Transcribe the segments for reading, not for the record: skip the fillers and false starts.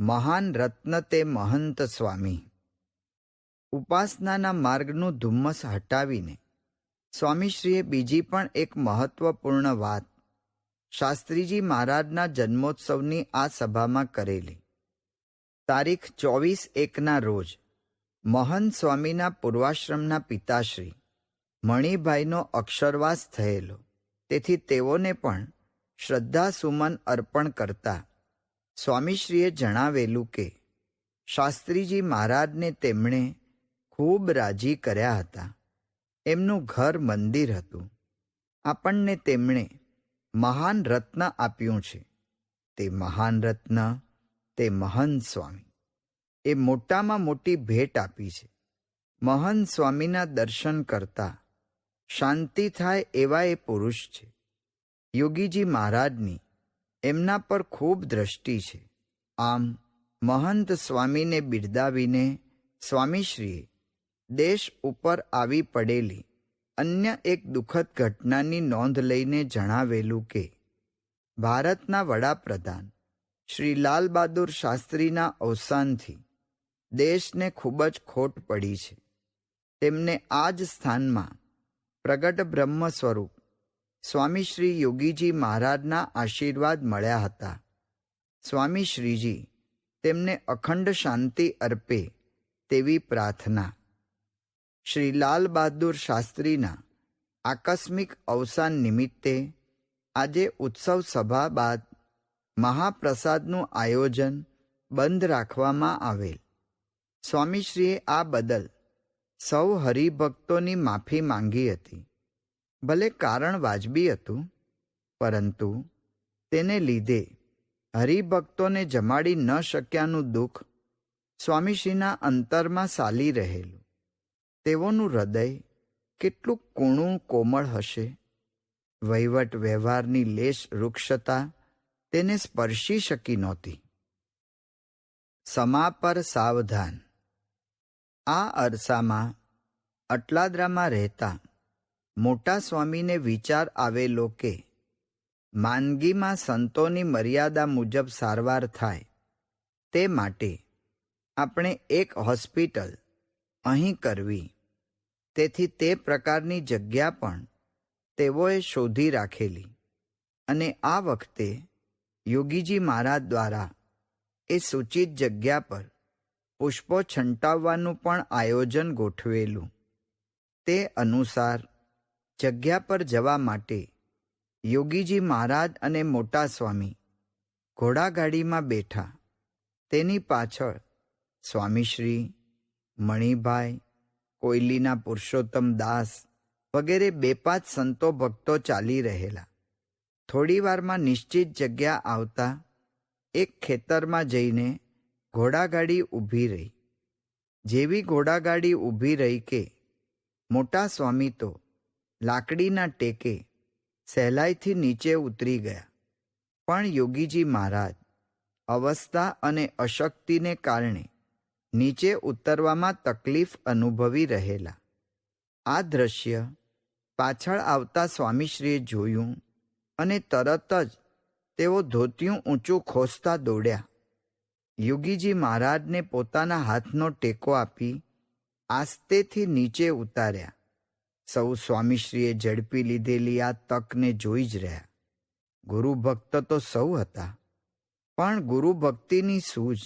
મહાન રત્ન તે મહંત સ્વામી. ઉપાસનાના માર્ગનું ધુમ્મસ હટાવીને સ્વામીશ્રીએ બીજી પણ એક મહત્વપૂર્ણ વાત શાસ્ત્રીજી મહારાજના જન્મોત્સવની આ સભામાં કરેલી. તારીખ 24/1ના રોજ મહંત સ્વામીના પૂર્વાશ્રમના પિતાશ્રી મણિભાઈનો અક્ષરવાસ થયેલો, તેથી તેઓને પણ શ્રદ્ધાસુમન અર્પણ કરતા સ્વામીશ્રીએ જણાવેલું કે શાસ્ત્રીજી મહારાજને તેમણે ખૂબ રાજી કર્યા હતા. એમનું ઘર મંદિર હતું. આપણને તેમણે મહાન રત્ન આપ્યું છે. તે મહાન રત્ન તે મહંત સ્વામી. એ મોટામાં મોટી ભેટ આપી છે. મહંત સ્વામીના દર્શન કરતા શાંતિ થાય એવા એ પુરુષ છે. યોગીજી મહારાજની એમના પર ખૂબ દ્રષ્ટિ છે. આમ મહંત સ્વામીને બિરદાવીને સ્વામીશ્રીએ દેશ ઉપર આવી પડેલી અન્ય એક દુઃખદ ઘટનાની નોંધ લઈને જણાવેલું કે ભારતના વડાપ્રધાન શ્રી લાલ બહાદુર શાસ્ત્રીના અવસાનથી દેશને ખૂબ જ ખોટ પડી છે. તેમને આ જ સ્થાનમાં પ્રગટ બ્રહ્મ સ્વરૂપ સ્વામી શ્રી યોગીજી મહારાજના આશીર્વાદ મળ્યા હતા. સ્વામી શ્રીજી તેમને અખંડ શાંતિ અર્પે તેવી પ્રાર્થના. શ્રી લાલ બહાદુર શાસ્ત્રીના આકસ્મિક અવસાન નિમિત્તે આજે ઉત્સવ સભા બાદ મહાપ્રસાદનું આયોજન બંધ રાખવામાં આવેલ. સ્વામીશ્રીએ આ બદલ સૌ હરિભક્તોની માફી માંગી હતી. ભલે કારણ વાજબી હતું, પરંતુ તેને લીધે હરિભક્તોને જમાડી ન શક્યાનું દુઃખ સ્વામીશ્રીના અંતરમાં સાલી રહેલું. તેઓનું હૃદય કેટલું કૂણું કોમળ હશે. વહીવટ વ્યવહારની લેશ વૃક્ષતા તેને સ્પર્શી શકી નહોતી. સમા પર સાવધાન. આ અરસામાં અટલાદરામાં રહેતા મોટા સ્વામીને વિચાર આવેલો કે માંદગીમાં સંતોની મર્યાદા મુજબ સારવાર થાય, તે માટે આપણે એક હોસ્પિટલ અહીં કરવી. તેથી તે પ્રકારની જગ્યા પણ તેઓએ શોધી રાખેલી અને આ વખતે યોગીજી મહારાજ દ્વારા એ સૂચિત જગ્યા પર પુષ્પો છંટાવવાનું પણ આયોજન ગોઠવેલું. તે અનુસાર જગ્યા પર જવા માટે યોગીજી મહારાજ અને મોટા સ્વામી ઘોડાગાડીમાં બેઠા. તેની પાછળ સ્વામીશ્રી, મણિભાઈ, કોયલીના પુરુષોત્તમ દાસ વગેરે 2-5 સંતો ભક્તો ચાલી રહેલા. થોડીવારમાં નિશ્ચિત જગ્યા આવતા એક ખેતરમાં જઈને ઘોડાગાડી ઊભી રહી. જેવી ઘોડાગાડી ઊભી રહી કે મોટા સ્વામી તો લાકડીના ટેકે સહેલાઈથી નીચે ઉતરી ગયા. પણ યોગીજી મહારાજ અવસ્થા અને અશક્તિને કારણે નીચે ઉતરવામાં તકલીફ અનુભવી રહેલા. આ દ્રશ્ય પાછળ આવતા સ્વામીશ્રીએ જોયું અને તરત જ તેઓ ધોતિયું ઊંચું ખોસતા દોડ્યા. યોગીજી મહારાજને પોતાના હાથનો ટેકો આપી આસ્તેથી નીચે ઉતાર્યા. સૌ સ્વામીશ્રીએ ઝડપી લીધેલી આ તકને જોઈ જ રહ્યા. ગુરુભક્ત તો સૌ હતા, પણ ગુરુભક્તિની સૂઝ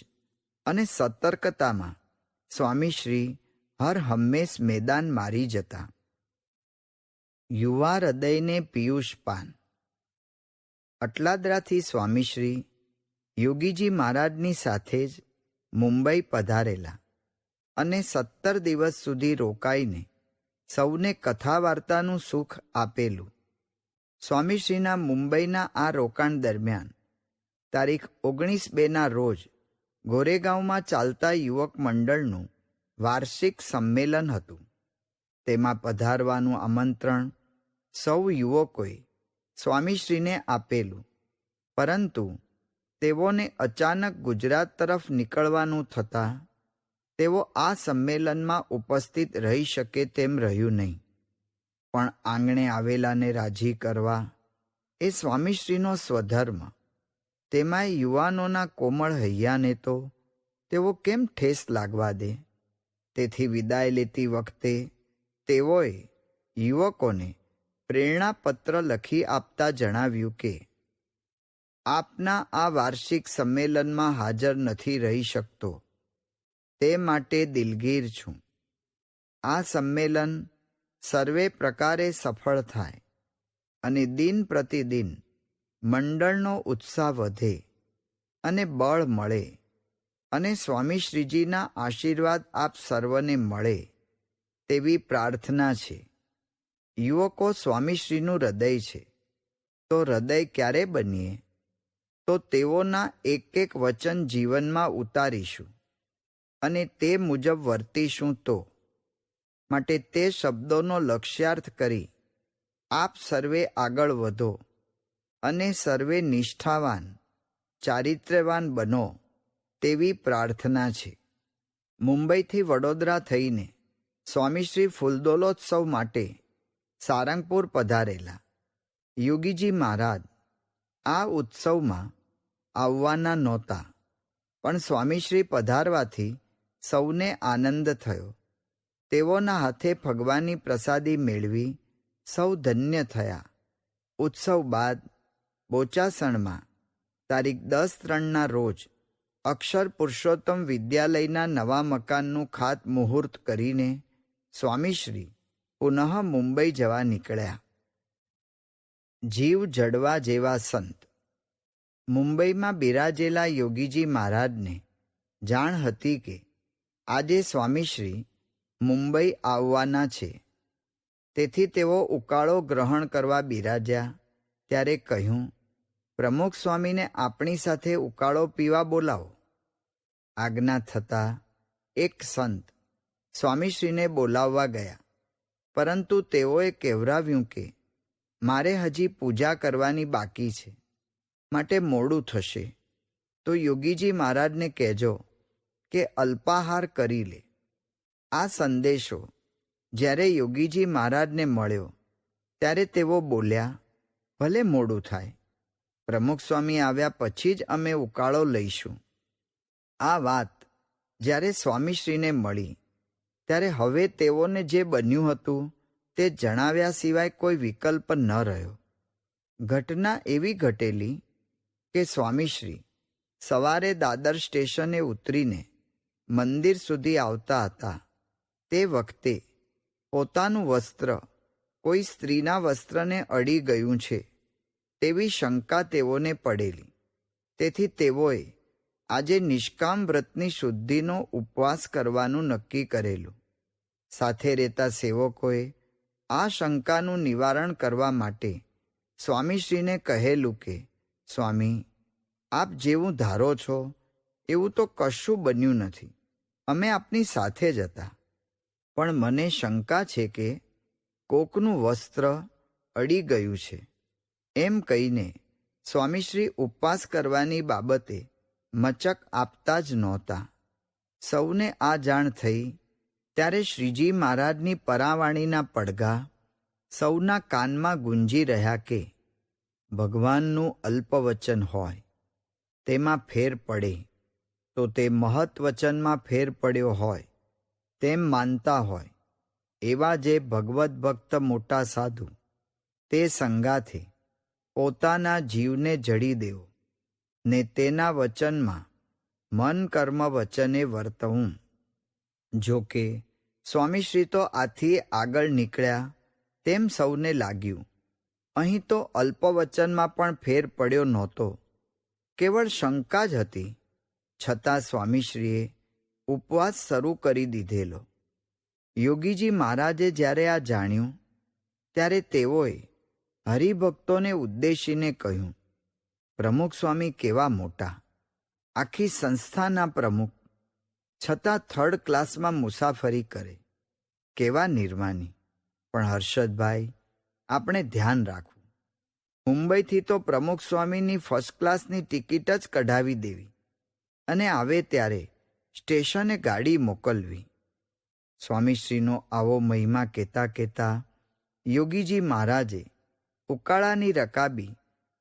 અને સતર્કતામાં સ્વામીશ્રી હર હંમેશ મેદાન મારી જતા. યુવા હૃદયને પિયુષપાન. અટલાદરાથી સ્વામીશ્રી યોગીજી મહારાજની સાથે જ મુંબઈ પધારેલા અને 17 દિવસ સુધી રોકાઈને સૌને કથા વાર્તાનું સુખ આપેલું. સ્વામીશ્રીના મુંબઈના આ રોકાણ દરમિયાન તારીખ 19/2ના રોજ ગોરેગાંવમાં ચાલતા યુવક મંડળનું વાર્ષિક સંમેલન હતું. તેમાં પધારવાનું આમંત્રણ સૌ યુવકોએ સ્વામીશ્રીને આપેલું, પરંતુ તેઓને અચાનક ગુજરાત તરફ નીકળવાનું થતાં તેઓ આ સંમેલનમાં ઉપસ્થિત રહી શકે તેમ રહ્યું નહીં. પણ આંગણે આવેલાને રાજી કરવા એ સ્વામીશ્રીનો સ્વધર્મ. તેમાંય યુવાનોના કોમળ હૈયાને તો તેઓ કેમ ઠેસ લાગવા દે? તેથી વિદાય લેતી વખતે તેઓએ યુવકોને પ્રેરણાપત્ર લખી આપતા જણાવ્યું કે આપના આ વાર્ષિક સંમેલનમાં હાજર નથી રહી શકતો, તે માટે દિલગીર છું. આ સંમેલન સર્વે પ્રકારે સફળ થાય અને દિન પ્રતિદિન મંડળનો ઉત્સાહ વધે અને બળ મળે અને સ્વામી શ્રીજીના આશીર્વાદ આપ સર્વને મળે તેવી પ્રાર્થના છે. યુવકો સ્વામીશ્રીનું હૃદય છે, તો હૃદય ક્યારે બનીએ? તો તેઓના એક એક વચન જીવનમાં ઉતારીશું અને તે મુજબ વર્તીશું તો. માટે તે શબ્દોનો લક્ષ્યાર્થ કરી આપ સર્વે આગળ વધો અને સર્વે નિષ્ઠાવાન, ચારિત્ર્યવાન બનો તેવી પ્રાર્થના છે. મુંબઈથી વડોદરા થઈને સ્વામીશ્રી ફૂલદોલોત્સવ માટે સારંગપુર પધારેલા. યોગીજી મહારાજ આ ઉત્સવમાં આવવાના નહોતા, પણ સ્વામીશ્રી પધારવાથી સૌને આનંદ થયો. તેઓના હાથે ભગવાનની પ્રસાદી મેળવી સૌ ધન્ય થયા. ઉત્સવ બાદ બોચાસણમાં તારીખ 10/3ના રોજ અક્ષર પુરુષોત્તમ વિદ્યાલયના નવા મકાનનું ખાતમુહૂર્ત કરીને સ્વામીશ્રી પુનઃ મુંબઈ જવા નીકળ્યા. જીવ જડવા જેવા સંત. મુંબઈમાં બિરાજેલા યોગીજી મહારાજને જાણ હતી કે આજે સ્વામીશ્રી મુંબઈ આવવાના છે. તેથી તેઓ ઉકાળો ગ્રહણ કરવા બિરાજ્યા ત્યારે કહ્યું, પ્રમુખ સ્વામીને આપણી સાથે ઉકાળો પીવા બોલાવો. આજ્ઞા થતાં એક સંત સ્વામીશ્રીને બોલાવવા ગયા, પરંતુ તેઓએ કહેવરાવ્યું કે મારે હજી પૂજા કરવાની બાકી છે, માટે મોડું થશે, તો યોગીજી મહારાજને કહેજો કે અલ્પાહાર કરી લે. આ સંદેશો જ્યારે યોગીજી મહારાજને મળ્યો ત્યારે તેઓ બોલ્યા, ભલે મોડું થાય, પ્રમુખ સ્વામી આવ્યા પછી જ અમે ઉકાળો લઈશું. આ વાત જ્યારે સ્વામીશ્રીને મળી ત્યારે હવે તેઓને જે બન્યું હતું તે જણાવ્યા સિવાય કોઈ વિકલ્પ ન રહ્યો. ઘટના એવી ઘટેલી કે સ્વામીશ્રી સવારે દાદર સ્ટેશને ઉતરીને મંદિર સુધી આવતા હતા. તે વખતે પોતાનું વસ્ત્ર કોઈ સ્ત્રીના વસ્ત્રને અડી ગયું છે તેવી શંકા તેઓને પડેલી. તેથી તેઓએ આજે નિષ્કામ વ્રતની શુદ્ધિનો ઉપવાસ કરવાનું નક્કી કરેલું. સાથે રહેતા સેવકોએ આ શંકાનું નિવારણ કરવા માટે સ્વામીશ્રીને કહેલું કે સ્વામી, આપ જેવું ધારો છો એવું તો કશું બન્યું નથી. અમે આપની સાથે જ હતા, પણ મને શંકા છે કે કોકનું વસ્ત્ર અડી ગયું છે. એમ કહીને સ્વામીશ્રી ઉપવાસ કરવાની બાબતે મચક આપતા જ નહોતા. સૌને આ જાણ થઈ ત્યારે શ્રીજી મહારાજની પરાવાણીના પડઘા સૌના કાનમાં ગુંજી રહ્યા કે ભગવાનનું અલ્પવચન હોય તેમાં ફેર પડે તો તે મહત્વચનમાં ફેર પડ્યો હોય તેમ માનતા હોય એવા જે ભગવદ્ ભક્ત મોટા સાધુ, તે સંગાથે પોતાના જીવને જડી દેવો ને તેના વચનમાં મન કર્મ વચને વર્તવું. જો કે સ્વામીશ્રી તો આથી આગળ નીકળ્યા તેમ સૌને લાગ્યું. અહીં તો અલ્પવચનમાં પણ ફેર પડ્યો નહોતો, કેવળ શંકા જ હતી. છતાં સ્વામીશ્રીએ ઉપવાસ શરૂ કરી દીધેલો. યોગીજી મહારાજે જ્યારે આ જાણ્યું ત્યારે તેઓએ હરિભક્તોને ઉદ્દેશીને કહ્યું, પ્રમુખ સ્વામી કેવા મોટા, આખી સંસ્થાના પ્રમુખ, છતાં 3rd ક્લાસમાં મુસાફરી કરે, કેવા નિર્માની. પણ હર્ષદભાઈ, આપણે ધ્યાન રાખવું. મુંબઈથી તો પ્રમુખ સ્વામીની 1st ક્લાસની ટિકિટ જ કઢાવી દેવી અને આવે ત્યારે સ્ટેશને ગાડી મોકલવી. સ્વામીશ્રીનો આવો મહિમા કહેતા કહેતા યોગીજી મહારાજે ઉકાળાની રકાબી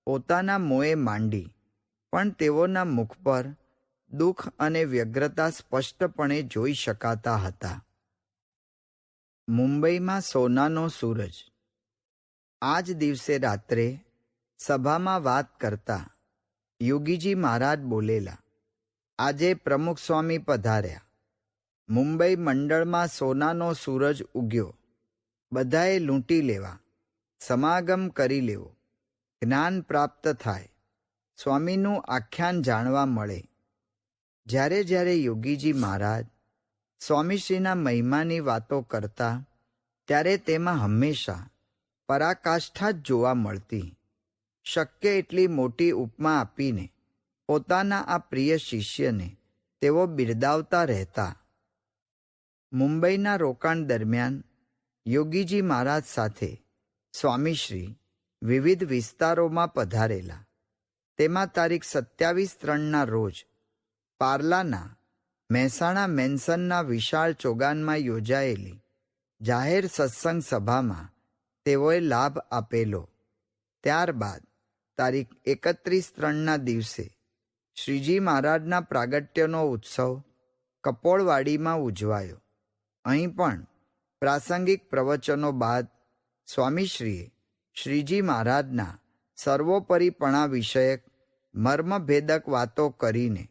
પોતાના મોંએ માંડી, પણ તેઓના મુખ પર દુઃખ અને વ્યગ્રતા સ્પષ્ટપણે જોઈ શકાતા હતા. મુંબઈમાં સોનાનો સૂરજ. આ જ દિવસે રાત્રે સભામાં વાત કરતા યોગીજી મહારાજ બોલેલા, આજે પ્રમુખ સ્વામી પધાર્યા. મુંબઈ મંડળમાં સોનાનો સૂરજ ઉગ્યો. બધાએ લૂંટી લેવા, સમાગમ કરી લેવો, જ્ઞાન પ્રાપ્ત થાય, સ્વામીનું આખ્યાન જાણવા મળે. જ્યારે જ્યારે યોગીજી મહારાજ સ્વામીશ્રીના મહિમાની વાતો કરતા ત્યારે તેમાં હંમેશા પરાકાષ્ઠા જ જોવા મળતી. શક્ય એટલી મોટી ઉપમા આપીને પોતાના આ પ્રિય શિષ્યને તેઓ બિરદાવતા રહેતા. મુંબઈના રોકાણ દરમિયાન યોગીજી મહારાજ સાથે સ્વામીશ્રી વિવિધ વિસ્તારોમાં પધારેલા. તેમાં તારીખ 27/3ના રોજ પાર્લાના મહેસાણા મેન્સનના વિશાળ ચોગાનમાં યોજાયેલી જાહેર સત્સંગ સભામાં તેઓએ લાભ આપેલો. ત્યારબાદ તારીખ 31/3ના દિવસે શ્રીજી મહારાજના પ્રાગટ્યનો ઉત્સવ કપોળવાડીમાં ઉજવાયો. અહીં પણ પ્રાસંગિક પ્રવચનો બાદ સ્વામીશ્રીએ શ્રીજી મહારાજના સર્વોપરીપણા વિષયક મર્મભેદક વાતો કરીને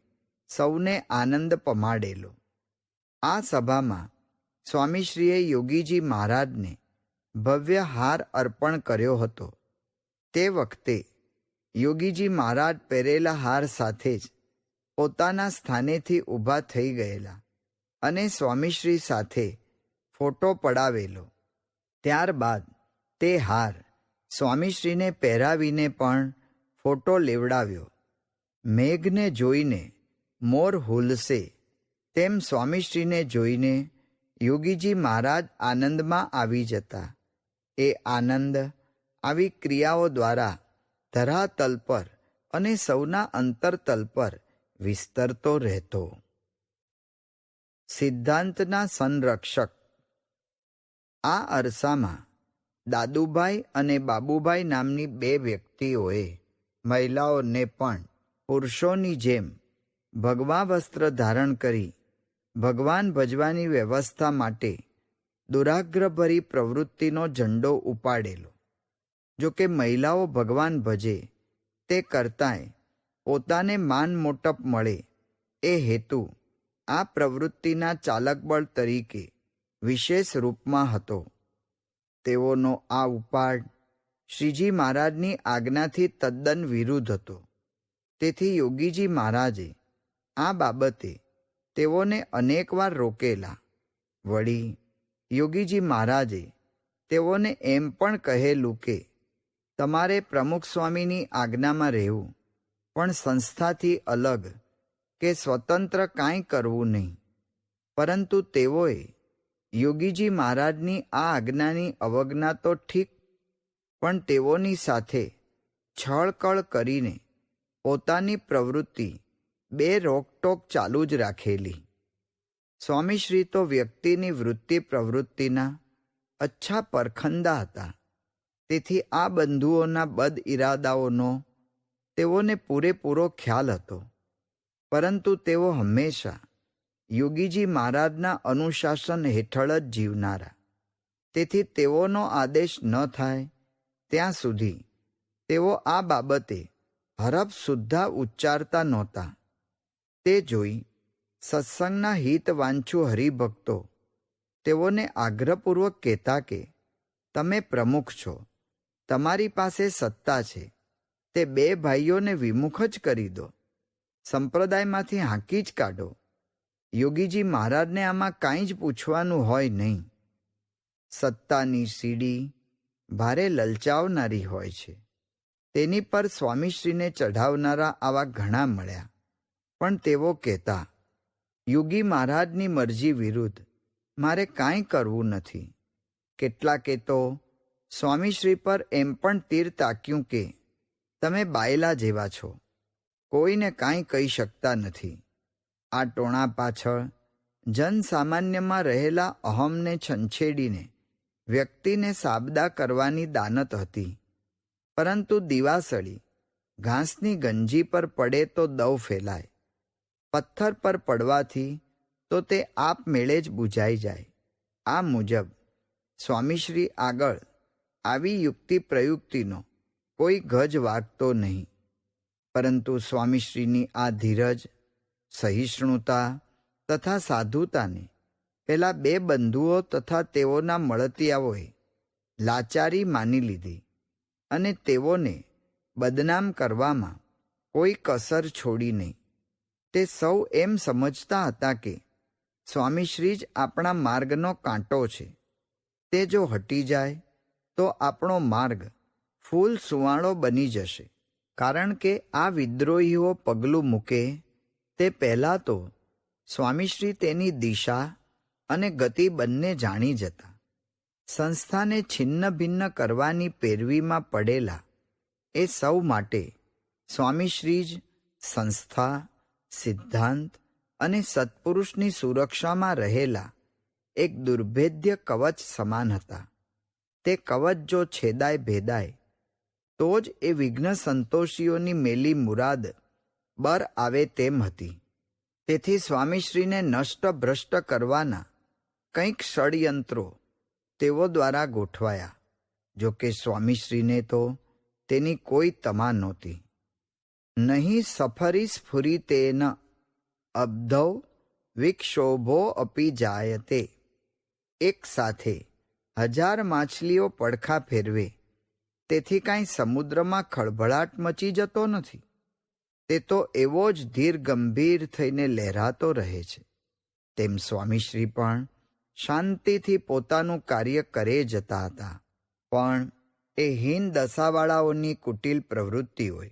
સૌને આનંદ પમાડેલો. આ સભામાં સ્વામીશ્રીએ યોગીજી મહારાજને ભવ્ય હાર અર્પણ કર્યો હતો. તે વખતે યોગીજી મહારાજ પહેરેલા હાર સાથે જ પોતાના સ્થાનેથી ઊભા થઈ ગયેલા અને સ્વામીશ્રી સાથે ફોટો પડાવેલો. ત્યારબાદ તે હાર સ્વામીશ્રીને પહેરાવીને પણ ફોટો લેવડાવ્યો. મેઘને જોઈને મોર હુલસે તેમ સ્વામીશ્રીને જોઈને યોગીજી મહારાજ આનંદમાં આવી જતા. એ આનંદ આવી ક્રિયાઓ દ્વારા ધરાતલ પર અને સૌના અંતરતલ પર વિસ્તરતો રહેતો. સિદ્ધાંતના સંરક્ષક. આ અરસામાં દાદુભાઈ અને બાબુભાઈ નામની બે વ્યક્તિઓએ મહિલાઓને પણ પુરુષોની જેમ ભગવા વસ્ત્ર ધારણ કરી ભગવાન ભજવાની વ્યવસ્થા માટે દુરાગ્રહભરી પ્રવૃત્તિનો ઝંડો ઉપાડેલો. જો કે મહિલાઓ ભગવાન ભજે તે કરતાંય પોતાને માન મોટપ મળે એ હેતુ આ પ્રવૃત્તિના ચાલકબળ તરીકે વિશેષ રૂપમાં હતો. તેઓનો આ ઉપાડ શ્રીજી મહારાજની આજ્ઞાથી તદ્દન વિરુદ્ધ હતો. તેથી યોગીજી મહારાજે આ બાબતે તેઓને અનેકવાર રોકેલા. વળી યોગીજી મહારાજે તેઓને એમ પણ કહેલું કે તમારે પ્રમુખ સ્વામીની આજ્ઞામાં રહેવું, પણ સંસ્થાથી અલગ કે સ્વતંત્ર કાંઈ કરવું નહીં. પરંતુ તેઓએ યોગીજી મહારાજની આ આજ્ઞાની અવજ્ઞા તો ઠીક, પણ તેઓની સાથે છળકળ કરીને પોતાની પ્રવૃત્તિ બે રોકટોક ચાલુ જ રાખેલી. સ્વામીશ્રી તો વ્યક્તિની વૃત્તિ પ્રવૃત્તિના અચ્છા પરખંદા હતા. તેથી આ બંધુઓના બદ ઇરાદાઓનો તેઓને પૂરેપૂરો ખ્યાલ હતો. પરંતુ તેઓ હંમેશા યોગીજી મહારાજના અનુશાસન હેઠળ જ જીવનારા. તેથી તેઓનો આદેશ ન થાય ત્યાં સુધી તેઓ આ બાબતે હરફ સુદ્ધા ઉચ્ચારતા નહોતા. તે જોઈ સત્સંગના હિતવાંછુ હરિભક્તો તેઓને આગ્રહપૂર્વક કહેતા કે તમે પ્રમુખ છો, તમારી પાસે સત્તા છે, તે બે ભાઈઓને વિમુખ જ કરી દો, સંપ્રદાયમાંથી હાંકી જ કાઢો. યોગીજી મહારાજને આમાં કાંઈ જ પૂછવાનું હોય નહીં. સત્તાની સીડી ભારે લલચાવનારી હોય છે. તેની પર સ્વામીશ્રીને ચઢાવનારા આવા ઘણા મળ્યા. પણ તેઓ કહેતા, યોગી મહારાજની મરજી વિરુદ્ધ મારે કાંઈ કરવું નથી. કેટલાકે તો સ્વામીશ્રી પર એમ પણ તીર તાક્યું કે તમે બાયલા જેવા છો, કોઈને કાંઈ કહી શકતા નથી. આ ટોણા પાછળ જનસામાન્યમાં રહેલા અહમને છંછેડીને વ્યક્તિને સાબદા કરવાની દાનત હતી. પરંતુ દિવાસળી ઘાસની ગંજી પર પડે તો દવ ફેલાય, પથ્થર પર પડવાથી તો તે આપમેળે જ બુઝાઈ જાય. આ મુજબ સ્વામીશ્રી આગળ આવી યુક્તિ પ્રયુક્તિનો કોઈ ગજ વાગતો નહીં. પરંતુ સ્વામીશ્રીની આ ધીરજ, સહિષ્ણુતા તથા સાધુતાને પેલા બે બંધુઓ તથા તેઓના મળતિયાઓએ લાચારી માની લીધી અને તેઓને બદનામ કરવામાં કોઈ કસર છોડી નહીં. તે સૌ એમ સમજતા હતા કે સ્વામીશ્રી જ આપણા માર્ગનો કાંટો છે. તે જો હટી જાય તો આપણો માર્ગ ફૂલ સુવાળો બની જશે. કારણ કે આ વિદ્રોહીઓ પગલું મૂકે તે પહેલાં તો સ્વામીશ્રી તેની દિશા અને ગતિ બંને જાણી જતા. સંસ્થાને છિન્ન ભિન્ન કરવાની પેરવીમાં પડેલા એ સૌ માટે સ્વામીશ્રી જ સંસ્થા, સિદ્ધાંત અને સત્પુરુષની સુરક્ષામાં રહેલા એક દુર્ભેદ્ય કવચ સમાન હતા. તે કવચ જો છેદાય ભેદાય તો જ એ વિઘ્ન સંતોષીઓની મેલી મુરાદ બર આવે તેમ હતી. તેથી સ્વામીશ્રીને નષ્ટ ભ્રષ્ટ કરવાના કંઈક ષડયંત્રો તેઓ દ્વારા ગોઠવાયા. જો કે સ્વામીશ્રીને તો તેની કોઈ તમા નહોતી. નહીં સફરી સ્ફુરિતેન અબ્ધૌ વિક્ષોભો અપી જાયતે. એક સાથે 1000 માછલીઓ પડખા ફેરવે તેથી કાંઈ સમુદ્રમાં ખળભળાટ મચી જતો નથી. તે તો એવો જ ધીર ગંભીર થઈને લહેરાતો રહે છે. તેમ સ્વામીશ્રી પણ શાંતિથી પોતાનું કાર્ય કરે જતા હતા. પણ એ હીન દશાવાળાઓની કુટિલ પ્રવૃત્તિઓએ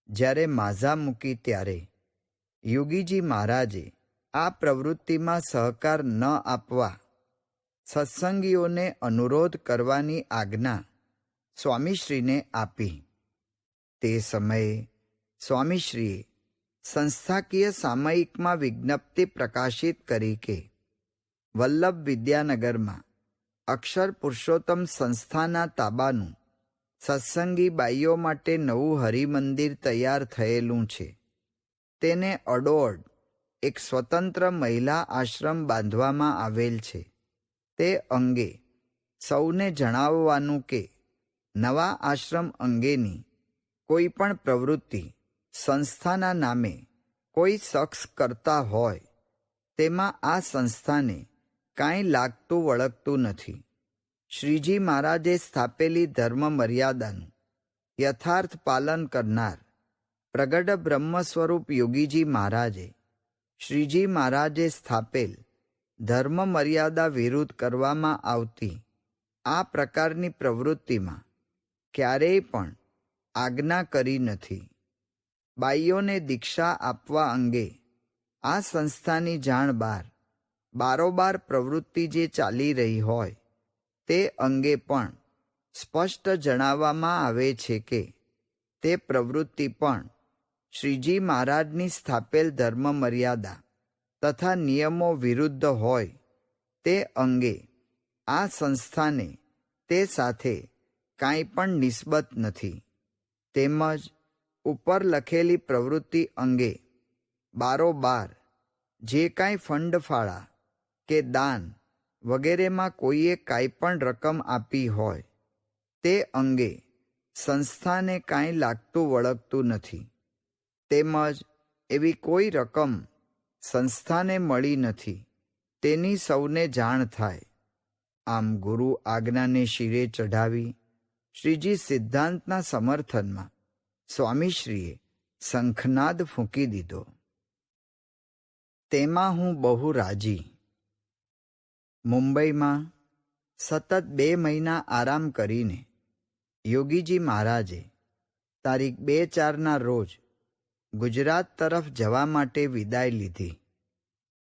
જ્યારે માઝા મૂકી ત્યારે યોગીજી મહારાજે આ પ્રવૃત્તિમાં સહકાર ન આપવા સત્સંગીઓને અનુરોધ કરવાની આજ્ઞા સ્વામીશ્રીને આપી. તે સમયે સ્વામીશ્રીએ સંસ્થાકીય સામયિકમાં વિજ્ઞપ્તિ પ્રકાશિત કરી કે વલ્લભ વિદ્યાનગરમાં અક્ષર પુરુષોત્તમ સંસ્થાના તાબાનું સત્સંગી બાઈઓ માટે નવું હરિમંદિર તૈયાર થયેલું છે. તેને અડોઅડ એક સ્વતંત્ર મહિલા આશ્રમ બાંધવામાં આવેલ છે. તે અંગે સૌને જણાવવાનું કે નવા આશ્રમ અંગેની કોઈ પણ પ્રવૃત્તિ સંસ્થાના નામે કોઈ શખ્સ કરતા હોય તેમાં આ સંસ્થાને કાંઈ લાગતું વળગતું નથી. શ્રીજી મહારાજે સ્થાપેલી ધર્મ મર્યાદાનું યથાર્થ પાલન કરનાર પ્રગટ બ્રહ્મ સ્વરૂપ યોગીજી મહારાજે શ્રીજી મહારાજે સ્થાપેલ ધર્મ મર્યાદા વિરુદ્ધ કરવામાં આવતી આ પ્રકારની પ્રવૃત્તિમાં ક્યારેય પણ આજ્ઞા કરી નથી. બાઈઓને દીક્ષા આપવા અંગે આ સંસ્થાની જાણ બારોબાર પ્રવૃત્તિ જે ચાલી રહી હોય તે અંગે પણ સ્પષ્ટ જણાવવામાં આવે છે કે તે પ્રવૃત્તિ પણ શ્રીજી મહારાજની સ્થાપેલ ધર્મ મર્યાદા તથા નિયમો વિરુદ્ધ હોય તે અંગે આ સંસ્થાને તે સાથે કાંઈ પણ નિસ્બત નથી. તેમજ ઉપર લખેલી પ્રવૃત્તિ અંગે બારોબાર જે કાંઈ ફંડફાળા કે દાન વગેરેમાં કોઈએ કાંઈ પણ રકમ આપી હોય તે અંગે સંસ્થાને કાંઈ લાગતું વળગતું નથી. તેમજ એવી કોઈ રકમ સંસ્થાને મળી નથી તેની સૌને જાણ થાય. આમ ગુરુ આજ્ઞાને શિરે ચઢાવી શ્રીજી સિદ્ધાંતના સમર્થનમાં સ્વામીશ્રીએ શંખનાદ ફૂંકી દીધો. તેમાં હું બહુ રાજી. મુંબઈમાં સતત 2 મહિના આરામ કરીને યોગીજી મહારાજે તારીખ 2-4ના રોજ ગુજરાત તરફ જવા માટે વિદાય લીધી.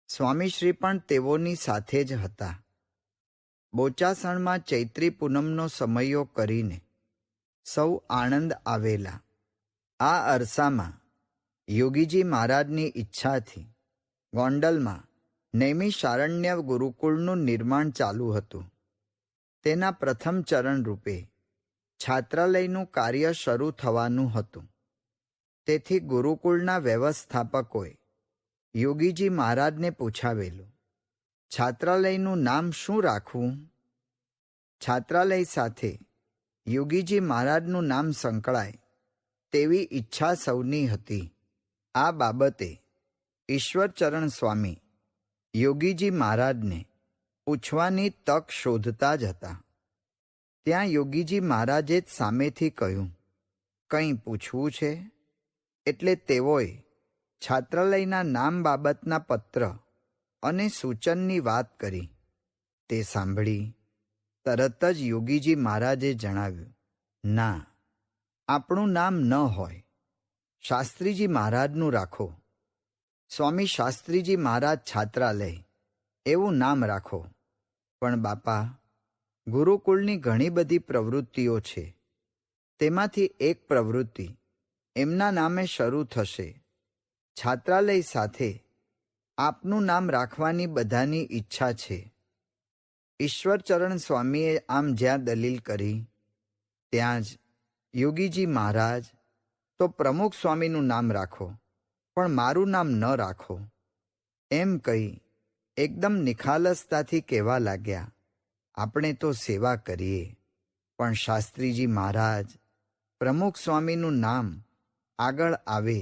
સ્વામીશ્રી પણ તેઓની સાથે જ હતા. બોચાસણમાં ચૈત્રી પૂનમનો સમયો કરીને સૌ આણંદ આવેલા. આ અરસામાં યોગીજી મહારાજની ઈચ્છાથી ગોંડલમાં નૈમિષારણ્ય ગુરુકુળનું નિર્માણ ચાલુ હતું. તેના પ્રથમ ચરણ રૂપે છાત્રાલયનું કાર્ય શરૂ થવાનું હતું. તેથી ગુરુકુળના વ્યવસ્થાપકોએ યોગીજી મહારાજને પૂછાવેલું, છાત્રાલયનું નામ શું રાખવું? છાત્રાલય સાથે યોગીજી મહારાજનું નામ સંકળાય તેવી ઈચ્છા સૌની હતી. આ બાબતે ઈશ્વરચરણ સ્વામી યોગીજી મહારાજને પૂછવાની તક શોધતા જ હતા. ત્યાં યોગીજી મહારાજે જ સામેથી કહ્યું, કંઈ પૂછવું છે? એટલે તેઓએ છાત્રાલયના નામ બાબતના પત્ર અને સૂચનની વાત કરી. તે સાંભળી તરત જ યોગીજી મહારાજે જણાવ્યું, ના, આપણું નામ ન હોય, શાસ્ત્રીજી મહારાજનું રાખો. સ્વામી શાસ્ત્રીજી મહારાજ છાત્રાલય એવું નામ રાખો. પણ બાપા, ગુરુકુળની ઘણી બધી પ્રવૃત્તિઓ છે. તેમાંથી એક પ્રવૃત્તિ એમના નામે શરૂ થશે. છાત્રાલય સાથે આપનું નામ રાખવાની બધાની ઈચ્છા છે. ઈશ્વરચરણ સ્વામીએ આમ જ્યાં દલીલ કરી ત્યાં જ યોગીજી મહારાજ, તો પ્રમુખ સ્વામીનું નામ રાખો, પણ મારું નામ ન રાખો, એમ કહી એકદમ નિખાલસતાથી કહેવા લાગ્યા, આપણે તો સેવા કરીએ, પણ શાસ્ત્રીજી મહારાજ, પ્રમુખ સ્વામીનું નામ આગળ આવે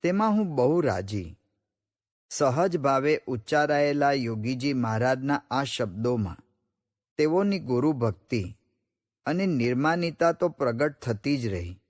તેમાં હું બહુ રાજી. સહજ ભાવે ઉચ્ચારાયેલા યોગીજી મહારાજના આ શબ્દોમાં તેઓની ગુરુ ભક્તિ અને નિર્માનિતા તો પ્રગટ થતી જ રહી.